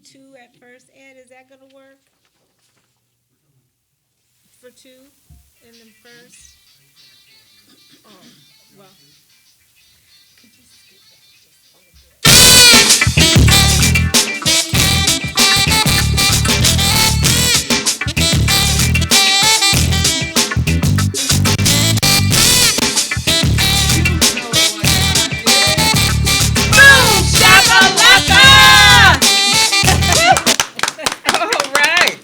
two at first. Ed, is that gonna work? For two in the first? Oh, well. Could you scoot back just a little bit? Boom! Shakalaka! All right.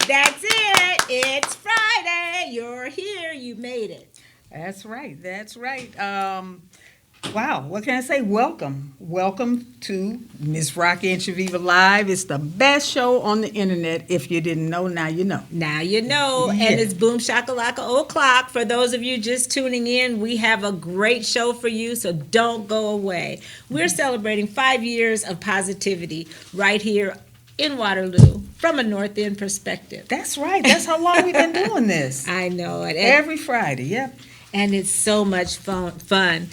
That's it. It's Friday. You're here. You made it. That's right. That's right. Wow. What can I say? Welcome. Welcome to Miss Rocki and Chaveevah Live. It's the best show on the internet. If you didn't know, now you know. Now you know, Yeah. and it's Boom Shakalaka o'clock. For those of you just tuning in, we have a great show for you, so don't go away. We're celebrating 5 years of positivity right here in Waterloo from a North End perspective. That's right. That's how long we've been doing this. I know it. Every Friday. Yep. And it's so much fun.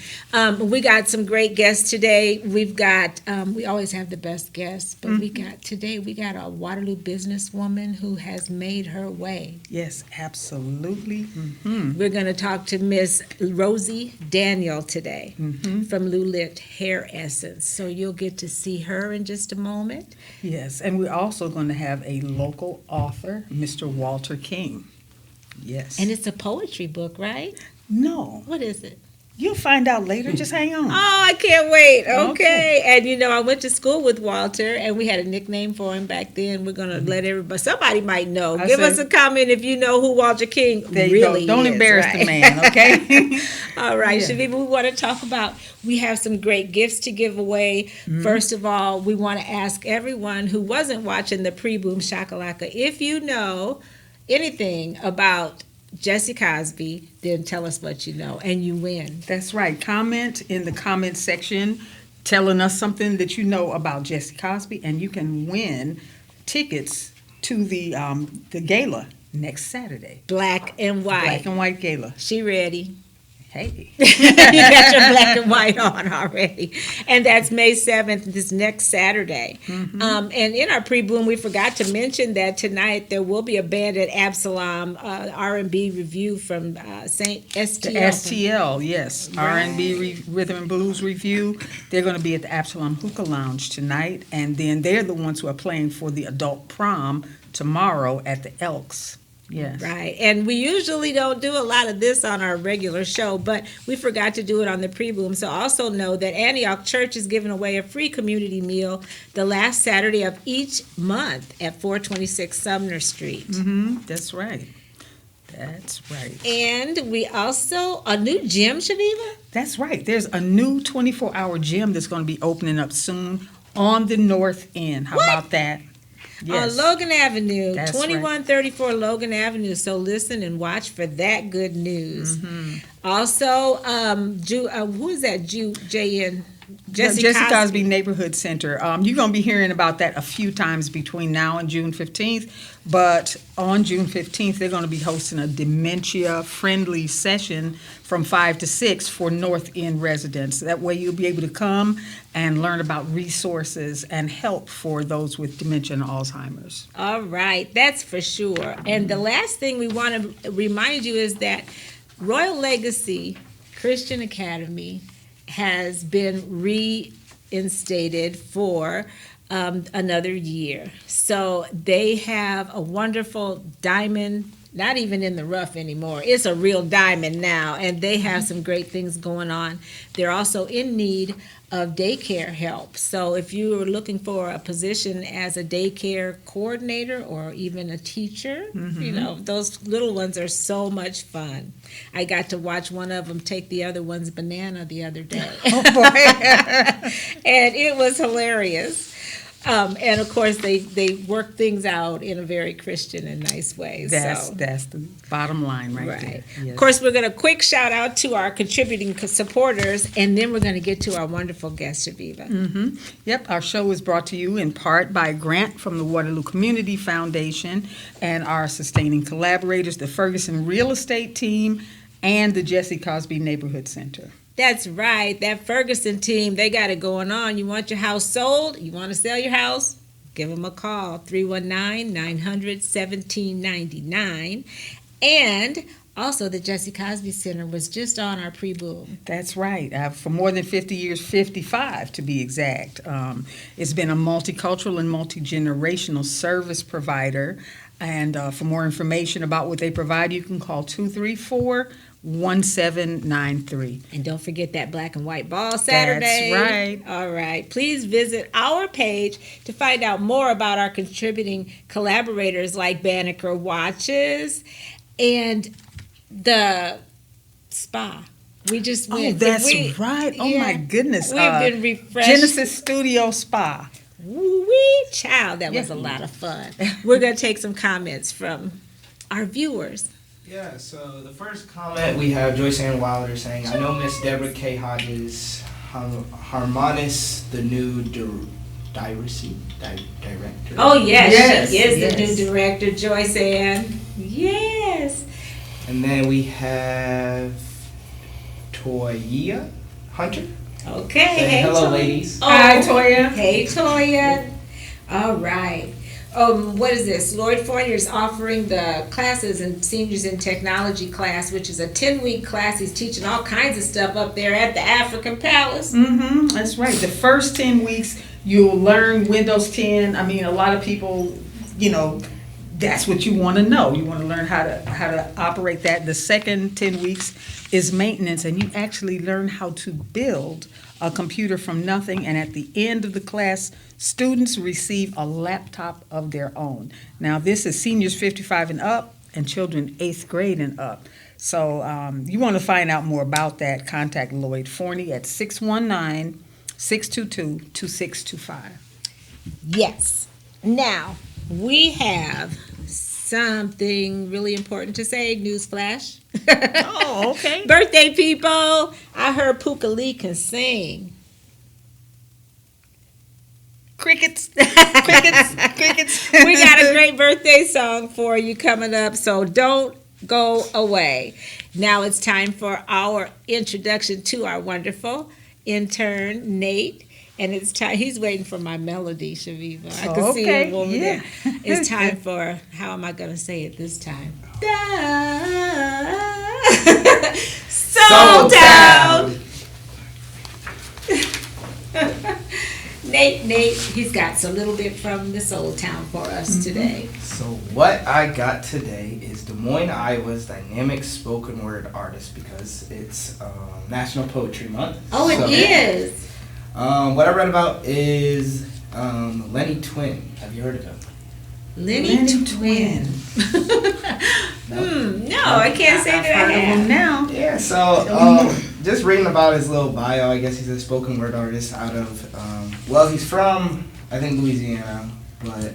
We got some great guests today. We've got, we always have the best guests, but we got a Waterloo businesswoman who has made her way. Yes, absolutely. We're going to talk to Miss Rosie Daniel today from Lulit Hair Essence. So you'll get to see her in just a moment. Yes, and we're also going to have a local author, Mr. Walter King. Yes. And it's a poetry book, right? No, What is it? you'll find out later. Just hang on. Oh, I can't wait. Okay. Okay. And you know, I went to school with Walter and we had a nickname for him back then. We're going to let everybody, somebody might know. I Give said- us a comment if you know who Walter King There you really go. Don't is, embarrass right? the man, okay? All right, Yeah. Chaveevah, we want to talk about, we have some great gifts to give away. First of all, we want to ask everyone who wasn't watching the pre-boom shakalaka, if you know anything about Jesse Cosby, then tell us what you know, and you win. That's right. Comment in the comment section telling us something that you know about Jesse Cosby, and you can win tickets to the gala next Saturday. Black and white. Black and white gala. She ready. Hey. You got your black and white on already. And that's May 7th, this next Saturday. And in our pre-boom, we forgot to mention that tonight there will be a band at Absalom R&B review from St. STL. The STL, yes. R&B Rhythm and Blues Review. They're going to be at the Absalom Hookah Lounge tonight, and then they're the ones who are playing for the adult prom tomorrow at the Elks. Yes. Right. And we usually don't do a lot of this on our regular show, but we forgot to do it on the pre-boom. So also know that Antioch Church is giving away a free community meal the last Saturday of each month at 426 Sumner Street. That's right. That's right. And we also, a new gym, Chaveevah? That's right. There's a new 24-hour gym that's going to be opening up soon on the North End. How about that? On Logan Avenue, That's 2134 Logan Avenue. So listen and watch for that good news. Also, who is that? JN? Jesse Cosby Neighborhood Center. You're going to be hearing about that a few times between now and June 15th. But on June 15th, they're going to be hosting a dementia-friendly session from 5 to 6 for North End residents. That way you'll be able to come and learn about resources and help for those with dementia and Alzheimer's. All right, that's for sure. And the last thing we want to remind you is that Royal Legacy Christian Academy has been reinstated for another year. So they have a wonderful diamond, not even in the rough anymore. It's a real diamond now, and they have some great things going on. They're also in need of daycare help. So if you are looking for a position as a daycare coordinator or even a teacher, you know, those little ones are so much fun. I got to watch one of them take the other one's banana the other day. Oh, boy. And it was hilarious. And of course, they work things out in a very Christian and nice way. That's the bottom line right there. Yes. Of course, we're going to quick shout out to our contributing supporters, and then we're going to get to our wonderful guest, Chaveevah. Yep, our show is brought to you in part by a grant from the Waterloo Community Foundation and our sustaining collaborators, the Ferguson Real Estate Team and the Jesse Cosby Neighborhood Center. That's right. That Ferguson team, they got it going on. You want your house sold? You want to sell your house? give them a call, 319-900-1799. And also, the Jesse Cosby Center was just on our pre-boom. That's right. For more than 50 years, 55 to be exact. It's been a multicultural and multi-generational service provider. And for more information about what they provide, you can call 234-1793. And don't forget that black and white ball Saturday. That's right. All right. Please visit our page to find out more about our contributing collaborators like Banneker Watches and the spa. We just went. Oh, that's right. Oh, yeah, my goodness. We've been refreshed. Genesis Studio Spa. Woo-wee, child, that was a lot of fun. We're going to take some comments from our viewers. Yeah, so the first comment we have Joyce Ann Wilder saying, I know Miss Deborah K. Hodges harmonious the new director. Oh, yes, Yes, she is yes. the new director, Joyce Ann. Yes. And then we have Toya Hunter. Okay. Saying, Hey, hello, Toya. ladies. Hi, Toya. Hey, Toya. All right. What is this? Lloyd Fournier is offering the classes and seniors in technology class, which is a 10-week class. He's teaching all kinds of stuff up there at the African Palace. Mm-hmm. That's right. The first 10 weeks, you'll learn Windows 10. I mean, a lot of people, that's what you want to know. You want to learn how to operate that. The second 10 weeks is maintenance, and you actually learn how to build a computer from nothing. And at the end of the class, students receive a laptop of their own. Now, this is seniors 55 and up and children 8th grade and up. So you want to find out more about that, contact Lloyd Forney at 619-622-2625. Yes. Now, we have something really important to say. Newsflash. Oh, okay. Birthday people. I heard Puka Lee can sing. Crickets. Crickets. We got a great birthday song for you coming up, so don't go away. Now it's time for our introduction to our wonderful intern, Nate. And it's time, he's waiting for my melody, Chaveevah. I can see him over there. It's time for, how am I going to say it this time? Soul Town! Nate, he's got a little bit from the Soul Town for us today. So what I got today is Des Moines, Iowa's dynamic spoken word artist, because it's National Poetry Month. Oh, it is. What I read about is Lenny Twin. Have you heard of him? Lenny Twin. No, I can't say that I Heard of him have. now. Yeah, so just reading about his little bio, I guess he's a spoken word artist out of, he's from, I think, Louisiana, but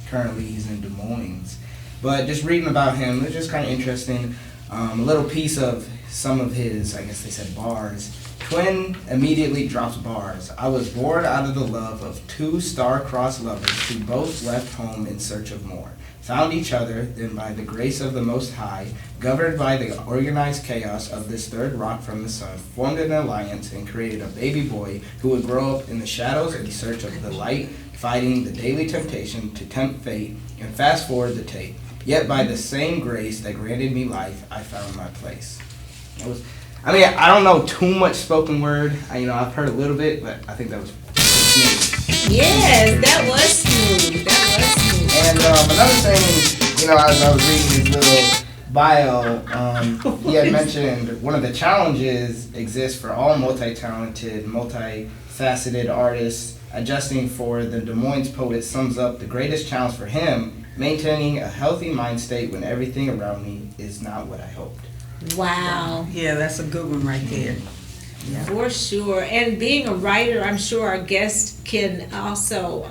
currently he's in Des Moines. But just reading about him, it's just kind of interesting. A little piece of some of his, I guess they said, bars. Twin immediately drops bars. I was bored out of the love of two star-crossed lovers who both left home in search of more. Found each other, then by the grace of the Most High, governed by the organized chaos of this third rock from the sun, formed an alliance and created a baby boy who would grow up in the shadows in search of the light, fighting the daily temptation to tempt fate, and fast forward the tape. Yet by the same grace that granted me life, I found my place. I don't know too much spoken word. I've heard a little bit, but I think that was smooth. Yes, that was smooth. And another thing, as I was reading his little bio, he had mentioned one of the challenges exists for all multi-talented, multi-faceted artists. Adjusting for the Des Moines poet sums up the greatest challenge for him, maintaining a healthy mind state when everything around me is not what I hoped. Wow. Yeah, that's a good one right there. Yeah. For sure. And being a writer, I'm sure our guest can also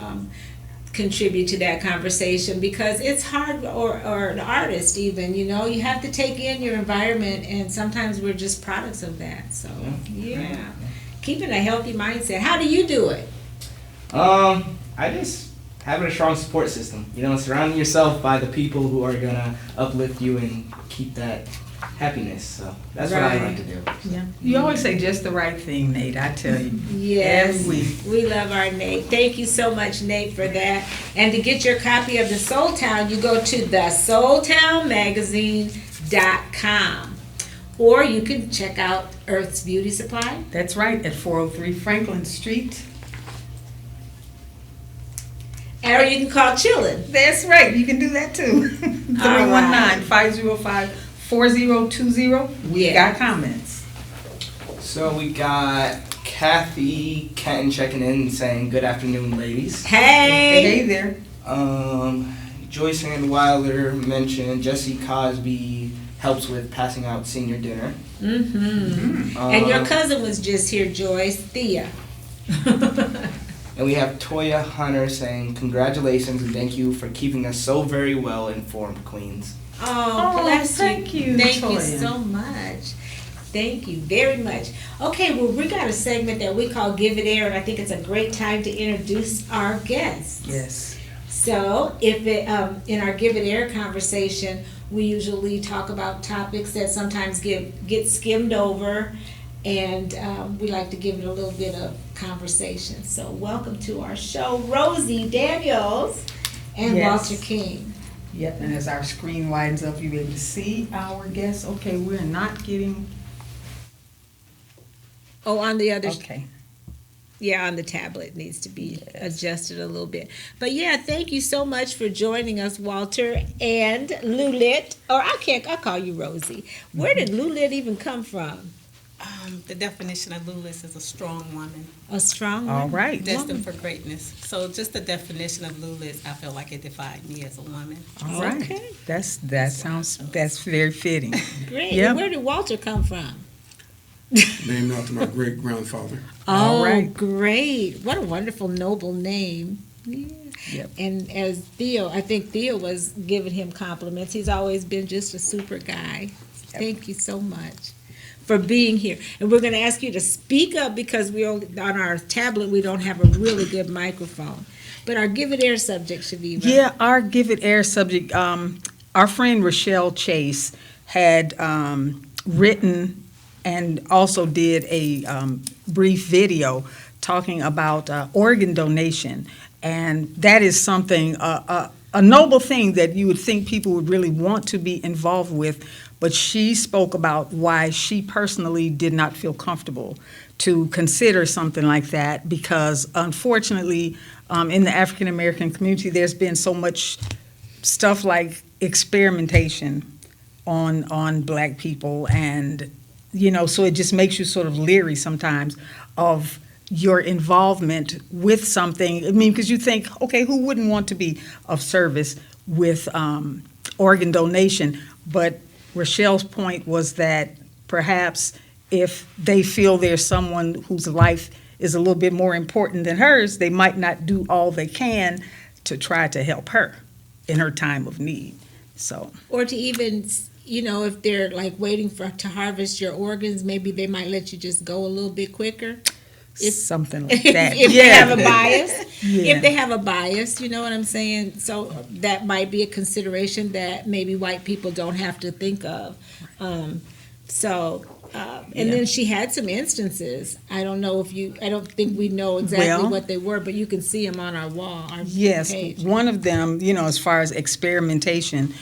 contribute to that conversation, because it's hard, or an artist even, you have to take in your environment, and sometimes we're just products of that. So, yeah. Keeping a healthy mindset. How do you do it? I just having a strong support system. Surrounding yourself by the people who are going to uplift you and keep that happiness. So that's what I Right. like to do. Yeah. You always say just the right thing, Nate, I tell you. Yes, Every week. we love our Nate. Thank you so much, Nate, for that. And to get your copy of the Soul Town, you go to thesoultownmagazine.com. Or you can check out Earth's Beauty Supply. That's right, at 403 Franklin Street. Or you can call Chillin'. That's right, you can do that too. 319-505-4020. We Yeah. got comments. So we got Kathy Kenton checking in saying, "Good afternoon, ladies." Hey! Hey there. Joyce Ann Wilder mentioned Jesse Cosby helps with passing out senior dinner. Mm-hmm. And your cousin was just here, Joyce, Thea. And we have Toya Hunter saying, "Congratulations and thank you for keeping us so very well informed, Queens." Oh, Oh, bless thank you, Thank you Toya. so much. Thank you very much. Okay, well, we got a segment that we call Give It Air, and I think it's a great time to introduce our guests. Yes. So, if it, in our Give It Air conversation, we usually talk about topics that sometimes get skimmed over, and we like to give it a little bit of conversation. So, welcome to our show, Rosie Daniels and Yes. Walter King. Yep, and as our screen widens up, you'll be able to see our guests. Okay, we're not getting, Oh, on the other. okay. Yeah, on the tablet needs to be adjusted a little bit. But yeah, thank you so much for joining us, Walter and Lulit. Or I'll call you Rosie. Where did Lulit even come from? The definition of Lulis is a strong woman, A strong All woman? right. destined for greatness. So just the definition of Lulis, I feel like it defined me as a woman. All right. Okay. That's very fitting. Great. Yep. And where did Walter come from? Named after my great grandfather. All Oh, right. great. What a wonderful, noble name. Yeah. Yep. And as Theo, I think Theo was giving him compliments. He's always been just a super guy. Thank you so much for being here. And we're going to ask you to speak up because on our tablet we don't have a really good microphone. But our Give It Air subject, Chaveevah. Yeah, our Give It Air subject, our friend Rochelle Chase had written and also did a brief video talking about organ donation. And that is something, a noble thing that you would think people would really want to be involved with. But she spoke about why she personally did not feel comfortable to consider something like that because, unfortunately, in the African American community, there's been so much stuff like experimentation on Black people, and so it just makes you sort of leery sometimes of your involvement with something. I mean, because you think, okay, who wouldn't want to be of service with organ donation? But Rochelle's point was that perhaps if they feel there's someone whose life is a little bit more important than hers, they might not do all they can to try to help her in her time of need. So, Or to even, if they're like waiting to harvest your organs, maybe they might let you just go a little bit quicker. something like If that. they have a bias. Yeah. If they have a bias, you know what I'm saying? So that might be a consideration that maybe white people don't have to think of. And then she had some instances. I don't think we know exactly Well, what they were, but you can see them on our wall, our Yes, page. one of them, as far as experimentation,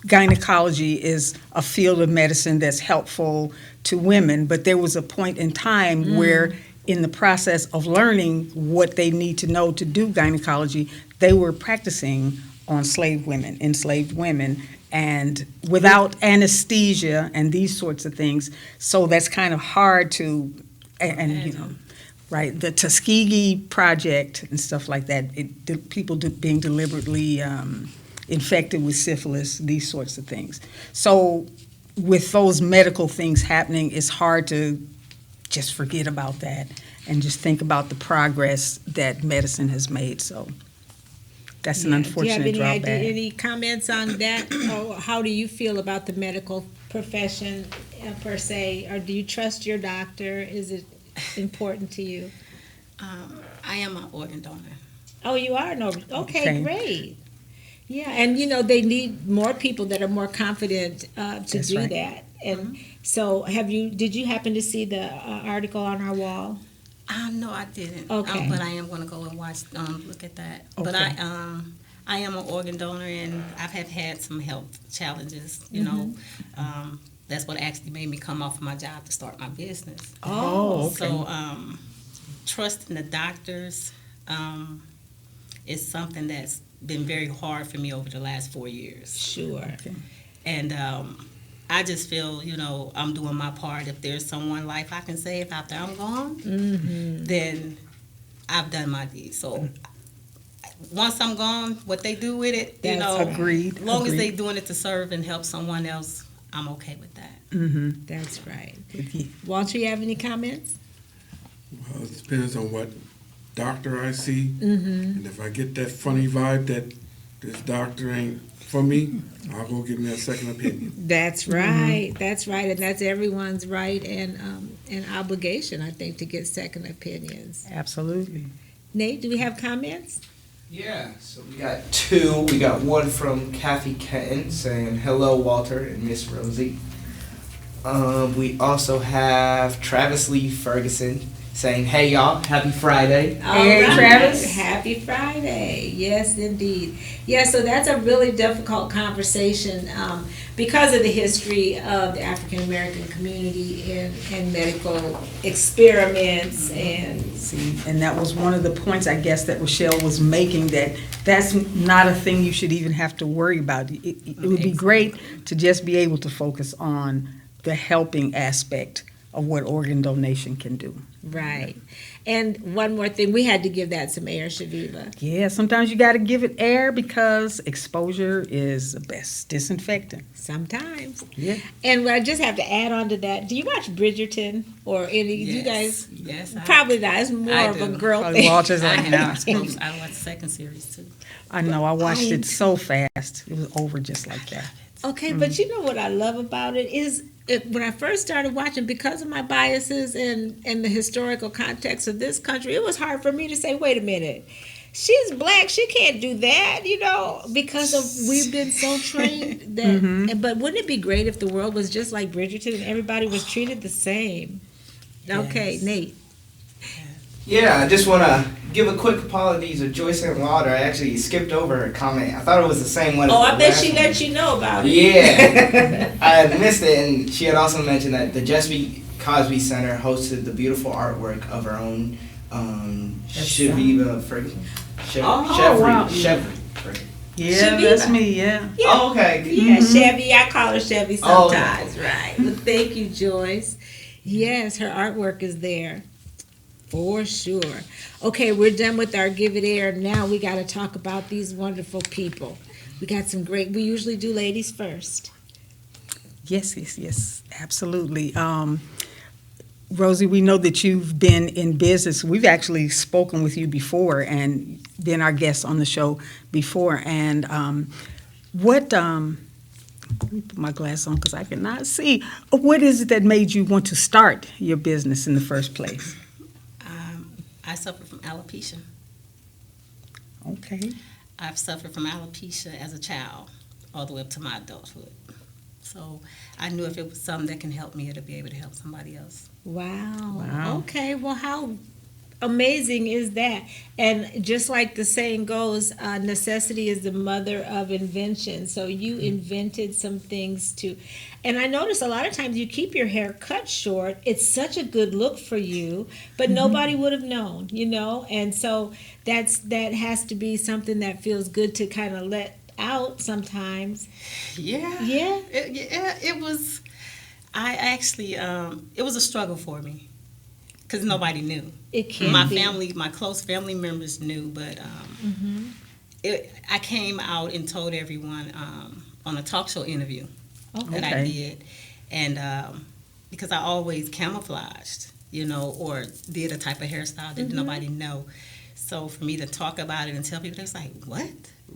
gynecology is a field of medicine that's helpful to women, but there was a point in time where in the process of learning what they need to know to do gynecology, they were practicing on enslaved women, and without anesthesia and these sorts of things. So that's kind of hard to, right, the Tuskegee Project and stuff like that, people being deliberately infected with syphilis, these sorts of things. So with those medical things happening, it's hard to just forget about that and just think about the progress that medicine has made. So that's an unfortunate Do you have drawback. any comments on that? Or how do you feel about the medical profession per se? Or do you trust your doctor? Is it important to you? I am an organ donor. Oh, you are? No. Okay, Okay. great. Yeah, and they need more people that are more confident to That's do right. that. And so, did you happen to see the article on our wall? No, I didn't. Okay. But I am going to go and watch, look at that. But Okay. I am an organ donor, and I've had some health challenges. That's what actually made me come off of my job to start my business. Oh, okay. So trusting the doctors is something that's been very hard for me over the last 4 years. Sure. Okay. And I just feel, I'm doing my part. If there's someone life I can save after I'm gone, then I've done my deed. So once I'm gone, what they do with it, Agreed. as long as Agreed. they doing it to serve and help someone else, I'm okay with that. Mm-hmm. That's right. With you. Walter, you have any comments? Well, it depends on what doctor I see. And if I get that funny vibe that this doctor ain't for me, I'll go get me a second opinion. That's right. That's right, and that's everyone's right and obligation, I think, to get second opinions. Absolutely. Nate, do we have comments? Yeah, so we got two. We got one from Kathy Kenton saying, "Hello, Walter and Miss Rosie." We also have Travis Lee Ferguson saying, "Hey, y'all, happy Friday." Hey, All Travis. Happy Friday. Yes, indeed. Yeah, so that's a really difficult conversation because of the history of the African American community and medical experiments and See, and that was one of the points, I guess, that Rochelle was making, that that's not a thing you should even have to worry about. It would be great to just be able to focus on the helping aspect of what organ donation can do. right. And one more thing, we had to give that some air, Chaveevah. Yeah, sometimes you got to give it air because exposure is the best disinfectant. Sometimes. Yeah. And I just have to add on to that. Do you watch Bridgerton or any? You guys Yes, probably not. It's more I of a do. girl Probably thing. Walter's I like, nah. watched the second series too. I know, I watched it so fast. It was over just like that. Okay, but you know what I love about it is when I first started watching, because of my biases and the historical context of this country, it was hard for me to say, wait a minute, she's black, she can't do that, because of we've been so trained that. But wouldn't it be great if the world was just like Bridgerton and everybody was treated the same? Okay, Yes. Nate. Yeah, I just want to give a quick apology to Joyce and Lauder. I actually skipped over her comment. I thought it was the same one. Oh, as I the bet last she one. let you know about it. Yeah, I had missed it, and she had also mentioned that the Jesse Cosby Center hosted the beautiful artwork of her own Chaveevah Ferguson. wow. Ferguson. Yeah, Chaveevah. that's me, yeah. Yeah. Oh, okay. Yeah, Chevy. I call her Chevy Oh, okay. sometimes, right? Well, thank you, Joyce. Yes, her artwork is there. For sure. Okay, we're done with our Give It Air. Now we got to talk about these wonderful people. We got some great, we usually do ladies first. Yes, absolutely. Rosie, we know that you've been in business. We've actually spoken with you before and been our guest on the show before. And let me put my glass on because I cannot see. What is it that made you want to start your business in the first place? I suffer from alopecia. Okay. I've suffered from alopecia as a child all the way up to my adulthood. So I knew if it was something that can help me, it'll be able to help somebody else. Wow. Okay, well, how amazing is that? And just like the saying goes, necessity is the mother of invention. So you invented some things to, and I notice a lot of times you keep your hair cut short. It's such a good look for you, but nobody would have known, And so that has to be something that feels good to kind of let out sometimes. Yeah. Yeah. It was. I actually. It was a struggle for me because nobody knew. It can My be. family, my close family members knew, but I came out and told everyone on a talk show interview that I Okay. did, and because I always camouflaged, or did a type of hairstyle that nobody know. So for me to talk about it and tell people, they're just like, what?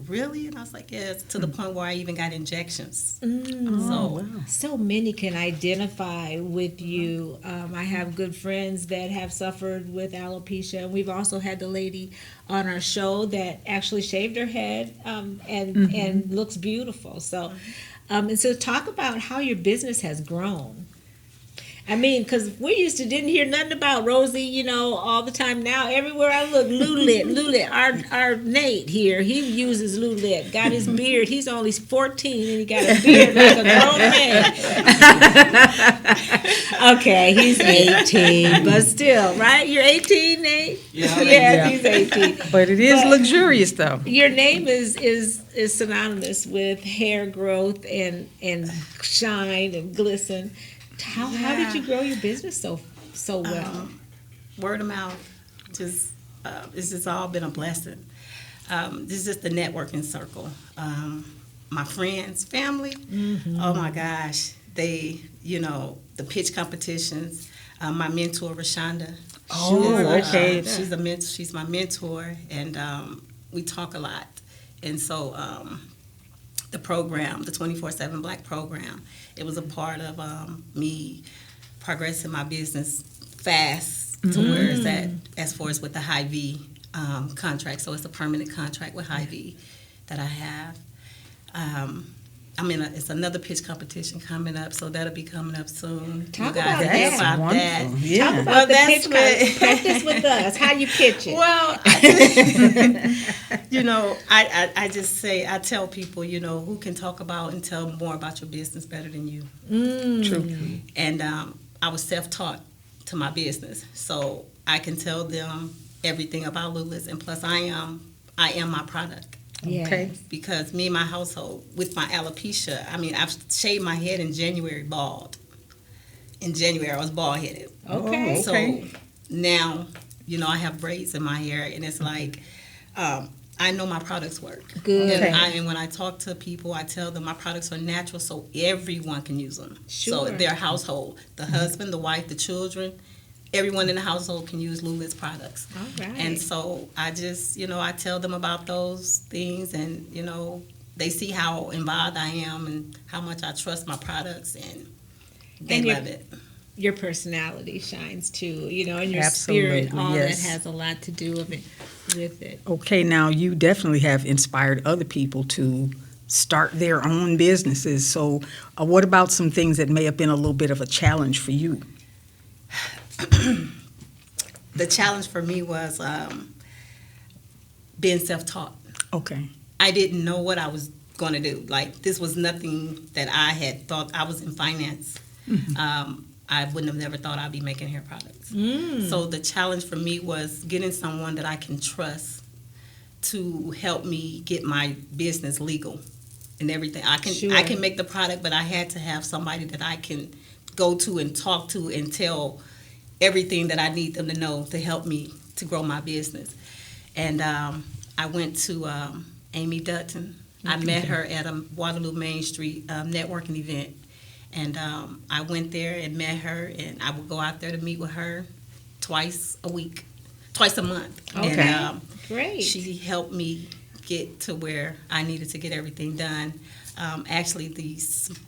Really? And I was like, yeah, it's to the point where I even got injections. So many can identify with you. I have good friends that have suffered with alopecia, and we've also had the lady on our show that actually shaved her head and looks beautiful. So, and so talk about how your business has grown. I mean, because we used to didn't hear nothing about Rosie, you know, all the time. Now everywhere I look, Lulit. Our Nate here, he uses Lulit. Got his beard. He's only 14 and he got a beard like a grown man. Okay, he's 18, but still, right? You're 18, Nate. Yeah. He's 18. But it is luxurious, though. Your name is synonymous with hair growth and shine and glisten. How did you grow your business so well? Word of mouth, just it's just all been a blessing. This is just the networking circle. My friends, family, oh my gosh, they, you know, the pitch competitions. My mentor, Rashonda. Okay. She's my mentor, and we talk a lot. And so the program, the 24/7 Black program, it was a part of me progressing my business fast to where it's at as far as with the Hy-Vee contract. So it's a permanent contract with Hy-Vee that I have. It's another pitch competition coming up, so that'll be coming up soon. Talk You guys about can that. about that. Yeah. Talk about Well, the that's pitch what- practice with us. How you pitch it? Well, you know, I just say, I tell people, you know, who can talk about and tell more about your business better than you. True. And I was self-taught to my business, so I can tell them everything about Lula's, and plus I am my product. Yes. Okay. Because me and my household, with my alopecia, I mean, I've shaved my head in January bald. In January, I was bald-headed. Okay. So now, you know, I have braids in my hair, and it's like, I know my products work. Good. And when I talk to people, I tell them my products are natural, so everyone can use them. Sure. So their household, the husband, the wife, the children, everyone in the household can use Lula's products. All right. And so I just, you know, I tell them about those things, and, you know, they see how involved I am and how much I trust my products, and they And love it. Your personality shines too, you know, and your Absolutely, spirit, all yes. that has a lot to do with it. Okay, now you definitely have inspired other people to start their own businesses. So what about some things that may have been a little bit of a challenge for you? The challenge for me was being self-taught. Okay. I didn't know what I was going to do. Like, this was nothing that I had thought. I was in finance. I wouldn't have never thought I'd be making hair products. So the challenge for me was getting someone that I can trust to help me get my business legal and everything. I can make the product, but I had to have somebody that I can go to and talk to and tell everything that I need them to know to help me to grow my business. And I went to Amy Dutton. I met her at a Waterloo Main Street networking event. And I went there and met her, and I would go out there to meet with her twice a month. Okay. And Great. she helped me get to where I needed to get everything done. Actually, the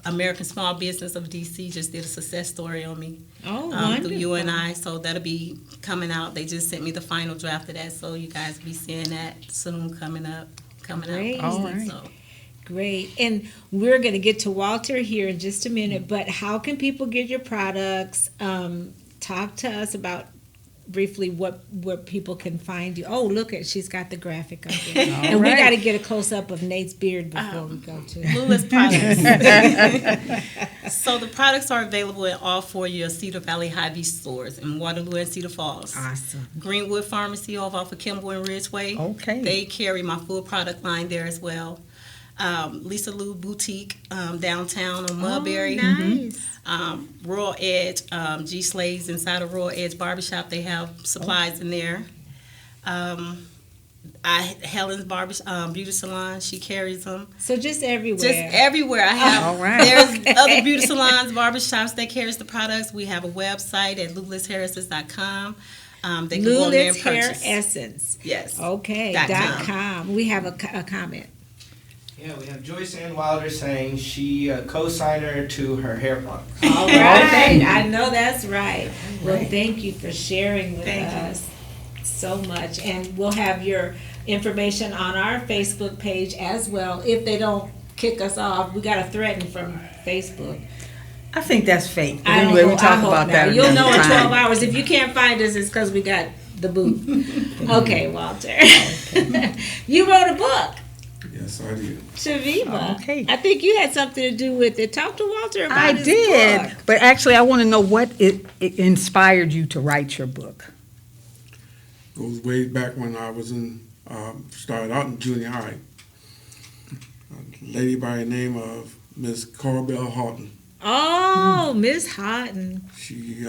American Small Business of DC just did a success story on me Oh, through wonderful. you and I, so that'll be coming out. They just sent me the final draft of that, so you guys will be seeing that soon coming out. Great. All right. So. Great. And we're going to get to Walter here in just a minute, but how can people get your products? Talk to us about briefly where people can find you. Oh, look at, she's got the graphic up there. And we got to get a close-up of Nate's beard before we go to Lula's products. So the products are available in all 4 of your Cedar Valley Hy-Vee stores in Waterloo and Cedar Falls. Awesome. Greenwood Pharmacy over off of Kimball and Ridgeway. Okay. They carry my full product line there as well. Lisa Lou Boutique downtown on Mulberry. Nice. Royal Edge, G Slaves inside of Royal Edge Barbershop. They have supplies in there. Helen's Beauty Salon, she carries them. So just everywhere. Just everywhere. I have. All right. There's other beauty salons, barbershops that carries the products. We have a website at lulisharrises.com. They can go in there and Lulit's Hair purchase. Essence. Yes. Okay, .com. We have a comment. Yeah, we have Joyce Ann Wilder saying she co-signer to her hair products. All right, I know that's right. Well, thank you for sharing with Thank you. us so much. And we'll have your information on our Facebook page as well. If they don't kick us off, we got a threaten from Facebook. I think that's fake. But I don't anyway, know- we talk I hope about not. that You'll another know in time. 12 hours. If you can't find us, it's because we got the boot. Okay, Walter. You wrote a book, Yes, I did. Chaveevah. Okay. I think you had something to do with it. Talk to Walter about I his did, book. but actually, I want to know what it inspired you to write your book. Goes way back when I was started out in junior high. A lady by the name of Miss Corbell Houghton. Oh, Miss Houghton. She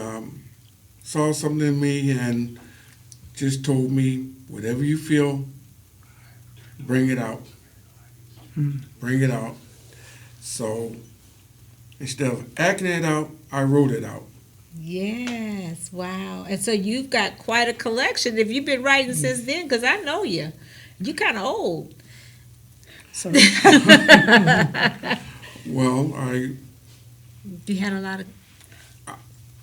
saw something in me and just told me, whatever you feel, bring it out. Bring it out. So instead of acting it out, I wrote it out. Yes, wow. And so you've got quite a collection. If you've been writing since then, because I know you. You're kind of old. So, Well, You had a lot of...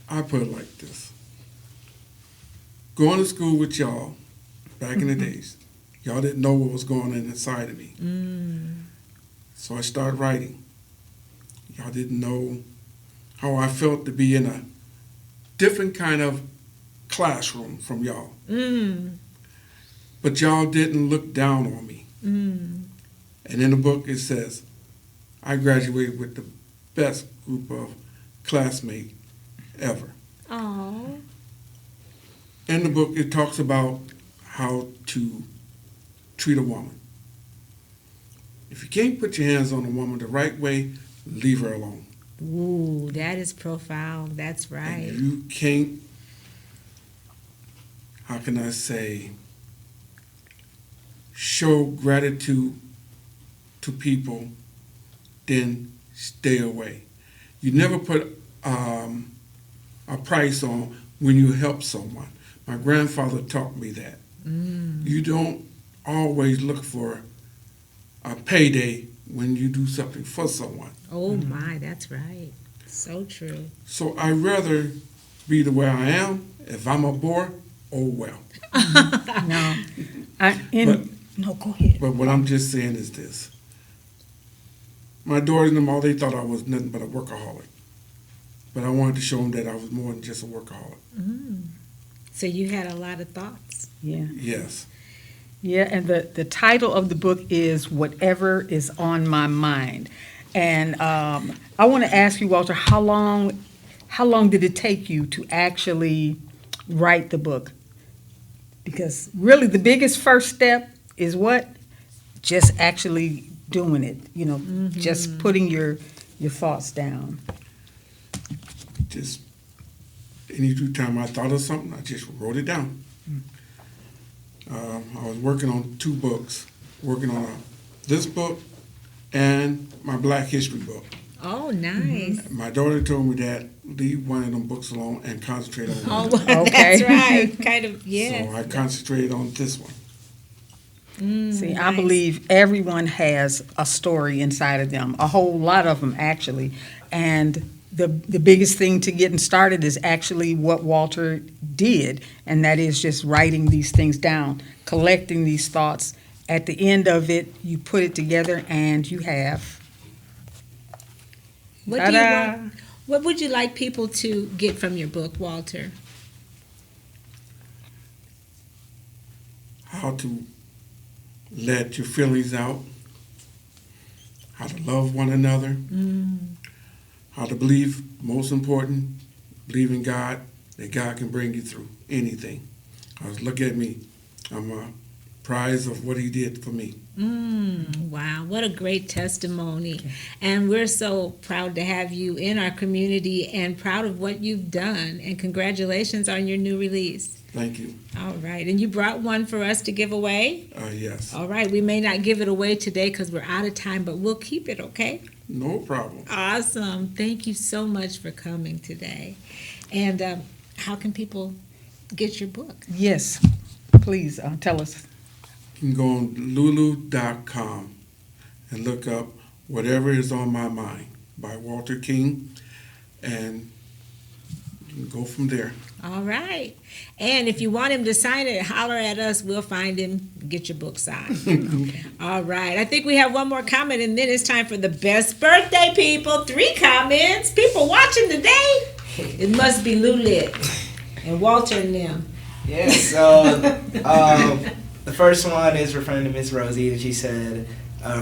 I put it like this. Going to school with y'all back in the days, y'all didn't know what was going on inside of me. So I started writing. Y'all didn't know how I felt to be in a different kind of classroom from y'all. But y'all didn't look down on me. And in the book it says, I graduated with the best group of classmates ever. Oh. In the book, it talks about how to treat a woman. If you can't put your hands on a woman the right way, leave her alone. Ooh, that is profound. That's right. And you can't, how can I say, show gratitude to people, then stay away. You never put a price on when you help someone. My grandfather taught me that. You don't always look for a payday when you do something for someone. Oh my, that's right. So true. So I'd rather be the way I am. If I'm a bore, oh well. no. No, go ahead. But what I'm just saying is this. My daughters and them all, they thought I was nothing but a workaholic. But I wanted to show them that I was more than just a workaholic. So you had a lot of thoughts. Yeah. Yes. Yeah, and the title of the book is Whatever is on My Mind. And I want to ask you, Walter, how long did it take you to actually write the book? Because really the biggest first step is what? Just actually doing it, just putting your thoughts down. Just any time I thought of something, I just wrote it down. I was working on 2 books, working on this book and my Black History book. Oh, nice. My daughter told me that leave one of them books alone and concentrate on Oh, one. well, Okay. that's right. Kind of, yes. So I concentrated on this one. See, I nice. believe everyone has a story inside of them, a whole lot of them actually. And the biggest thing to getting started is actually what Walter did, and that is just writing these things down, collecting these thoughts. At the end of it, you put it together and you have. What do you Ta-da. want? What would you like people to get from your book, Walter? How to let your feelings out, how to love one another, how to believe, most important, believe in God, that God can bring you through anything. Because look at me, I'm a prize of what he did for me. Wow, what a great testimony. And we're so proud to have you in our community and proud of what you've done. And congratulations on your new release. Thank you. All right, and you brought one for us to give away? Yes. All right, we may not give it away today because we're out of time, but we'll keep it, okay? No problem. Awesome. Thank you so much for coming today. And how can people get your book? Yes, please tell us. You can go on lulu.com and look up Whatever Is on My Mind by Walter King, and you can go from there. All right. And if you want him to sign it, holler at us. We'll find him, get your book signed. All right. I think we have one more comment, and then it's time for the best birthday, people. 3 comments. People watching today. It must be Lulit and Walter and them. Yeah, so the first one is referring to Miss Rosie, and she said,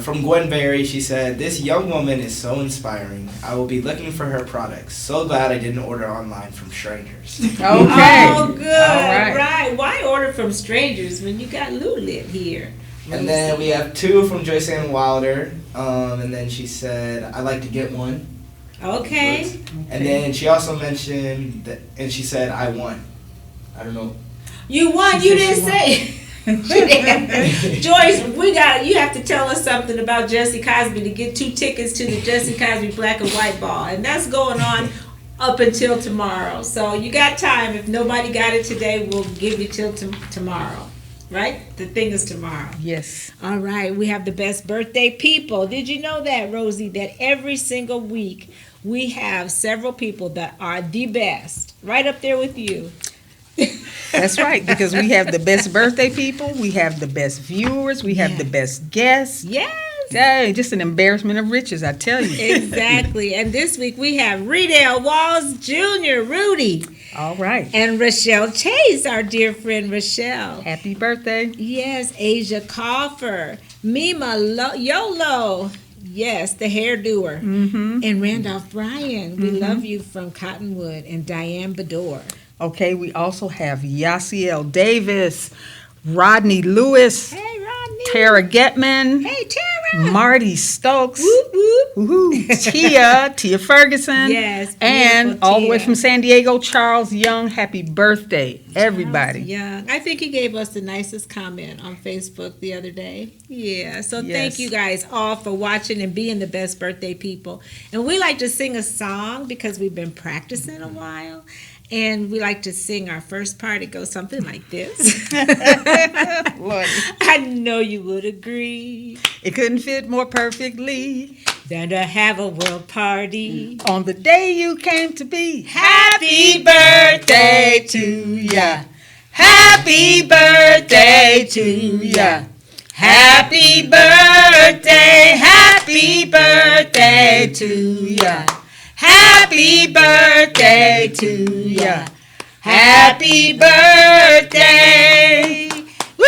from Gwen Berry, she said, "This young woman is so inspiring. I will be looking for her products. So glad I didn't order online from strangers." Okay. Oh, good. All right. Why order from strangers when you got Lulit here? And then we have 2 from Joyce Ann Wilder, and then she said, "I'd like to get one." Okay. And then she also mentioned that, and she said, "I won." I don't know. You won. She You said didn't say. Joyce, you have to tell us something about Jesse Cosby to get 2 tickets to the Jesse Cosby Black and White Ball, and that's going on up until tomorrow. So you got time. If nobody got it today, we'll give you till tomorrow. Right? The thing is tomorrow. Yes. All right. We have the best birthday people. Did you know that, Rosie, that every single week we have several people that are the best, right up there with you? That's right, because we have the best birthday people, we have the best viewers, we have the best guests. Yes. Hey, just an embarrassment of riches, I tell you. Exactly. And this week we have Redale Walls Jr., Rudy, All right. and Rochelle Chase, our dear friend Rochelle. Happy birthday. Yes, Asia Coffer, Mima Yolo. Yes, the hairdoer. Mm-hmm. And Randolph Bryan. We love you from Cottonwood. And Diane Bedore. Okay, we also have Yaciel Davis, Rodney Lewis, Hey, Rodney. Tara Getman, Hey, Tara. Marty Stokes, Whoop, whoop. Woohoo, Tia Ferguson, Yes, and beautiful all the way Tia. from San Diego, Charles Young. Happy birthday, everybody. Yeah, I think he gave us the nicest comment on Facebook the other day. Yeah, so Yes. thank you guys all for watching and being the best birthday people. And we like to sing a song because we've been practicing a while. And we like to sing our first part. It goes something like this. Lordy. I know you would agree It couldn't fit more perfectly than to have a world party. on the day you came to be. Happy birthday to ya. Happy birthday to ya. Happy birthday, happy birthday to ya. Happy birthday to ya. Happy birthday. Woo!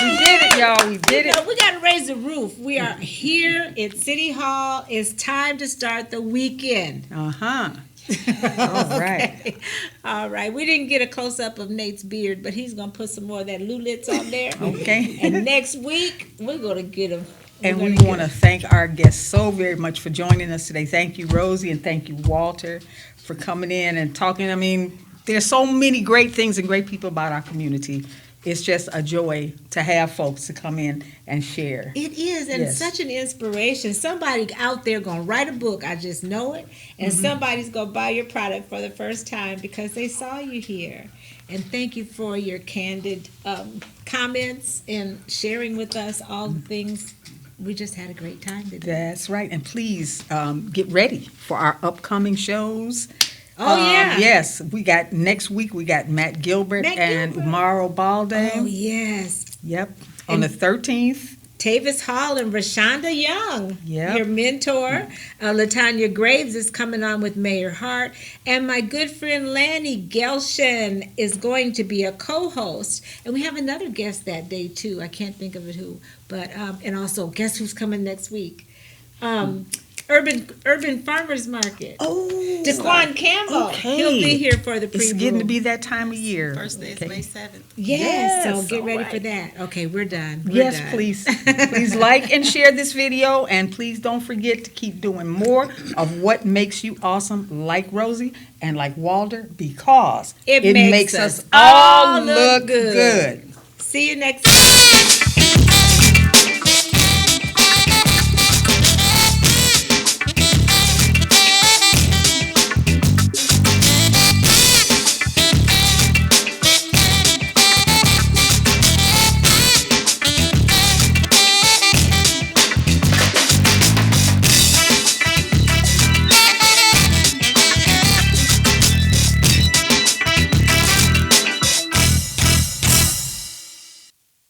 We did it, y'all. We did it. We got to raise the roof. We are here at City Hall. It's time to start the weekend. Uh-huh. All right. Okay. All right. We didn't get a close-up of Nate's beard, but he's going to put some more of that Lulitz on there. Okay. And next week, we're going to get him. And we want to thank our guests so very much for joining us today. Thank you, Rosie, and thank you, Walter, for coming in and talking. I mean, there's so many great things and great people about our community. It's just a joy to have folks to come in and share. It is, and Yes. such an inspiration. Somebody out there going to write a book, I just know it, and somebody's going to buy your product for the first time because they saw you here. And thank you for your candid comments and sharing with us all the things. We just had a great time today. That's right. And please get ready for our upcoming shows. Oh, yeah. Yes. We got next week, we got Matt Gilbert Matt and Gilbert. Umaro Balde. Oh, yes. Yep. On the 13th. Tavis Hall and Rashonda Young, Yep. your mentor. Latanya Graves is coming on with Mayor Hart. And my good friend Lanny Gelshen is going to be a co-host. And we have another guest that day, too. I can't think of it who. But and also, guess who's coming next week? Urban Farmers Market. Oh. Daquan Campbell. Okay. He'll be here for the It's pre-room. getting to be that time of year. First day is Okay. May 7th. Yes, so Yes, get all ready right. for that. Okay, we're done. We're Yes, done. please. Please like and share this video, and please don't forget to keep doing more of what makes you awesome, like Rosie and like Walter, because It it makes makes us us all all look look good. good. See you next time.